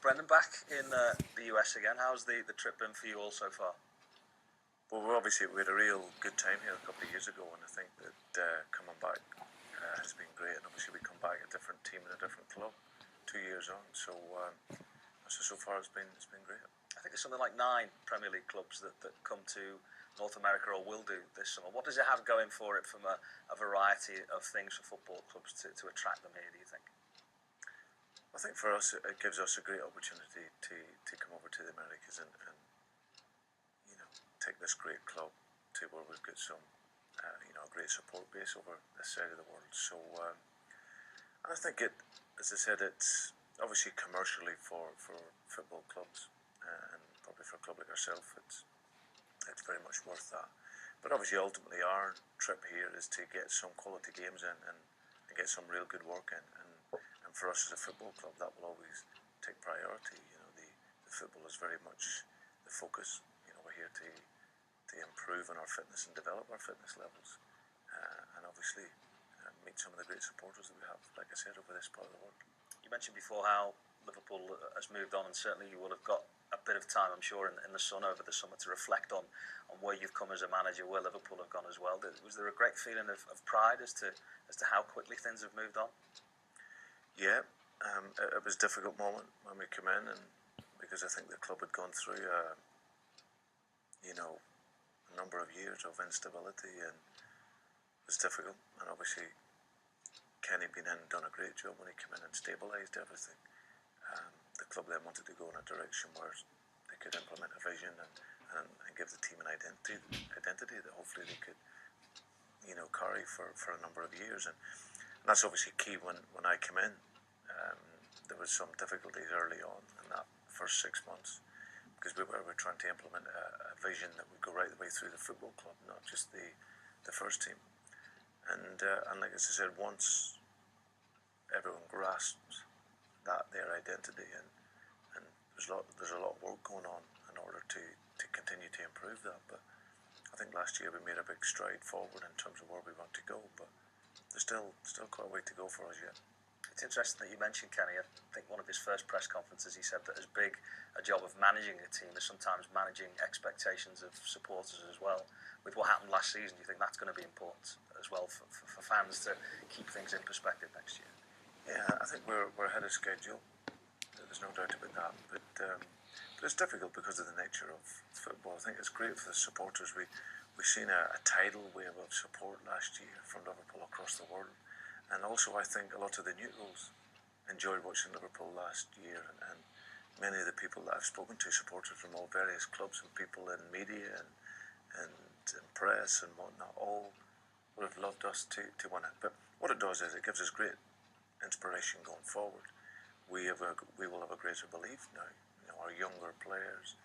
Brendan, back in the US again. How's the trip been for you all so far? Well, we had a real good time here a couple of years ago, and I think that coming back has been great. And obviously, we come back a different team and a different club 2 years on. So far it's been great. I think there's something like 9 Premier League clubs that come to North America or will do this summer. What does it have going for it from a variety of things for football clubs to attract them here, do you think? I think for us, it gives us a great opportunity to come over to the Americas and take this great club to where we've got some, a great support base over this side of the world. So, and I think as I said, it's obviously commercially for football clubs and probably for a club like ourselves, it's very much worth that. But obviously, ultimately, our trip here is to get some quality games in and get some real good work in. And for us as a football club, that will always take priority. The football is very much the focus. We're here to improve on our fitness and develop our fitness levels, and obviously meet some of the great supporters that we have, like I said, over this part of the world. You mentioned before how Liverpool has moved on, and certainly you will have got a bit of time, I'm sure, in the sun over the summer to reflect on where you've come as a manager, where Liverpool have gone as well. Was there a great feeling of pride as to how quickly things have moved on? Yeah, it was a difficult moment when we came in, and because I think the club had gone through a number of years of instability, and it was difficult. And obviously, Kenny being in done a great job when he came in and stabilised everything. The club then wanted to go in a direction where they could implement a vision and give the team an identity that hopefully they could carry for a number of years. And that's obviously key. When I came in, there was some difficulties early on in that first 6 months, because we were trying to implement a vision that would go right the way through the football club, not just the first team. And like as I said, once everyone grasps their identity, and there's a lot of work going on in order to continue to improve that. But I think last year we made a big stride forward in terms of where we want to go, but there's still quite a way to go for us yet. It's interesting that you mentioned Kenny. I think one of his first press conferences, he said that as big a job of managing a team is sometimes managing expectations of supporters as well. With what happened last season, do you think that's going to be important as well for fans to keep things in perspective next year? Yeah, I think we're ahead of schedule. There's no doubt about that. But it's difficult because of the nature of football. I think it's great for the supporters. We've seen a tidal wave of support last year from Liverpool across the world. And also, I think a lot of the neutrals enjoyed watching Liverpool last year, and many of the people that I've spoken to, supporters from all various clubs and people in media and press and whatnot, all would have loved us to win it. But what it does is it gives us great inspiration going forward. We will have a greater belief now. Our younger players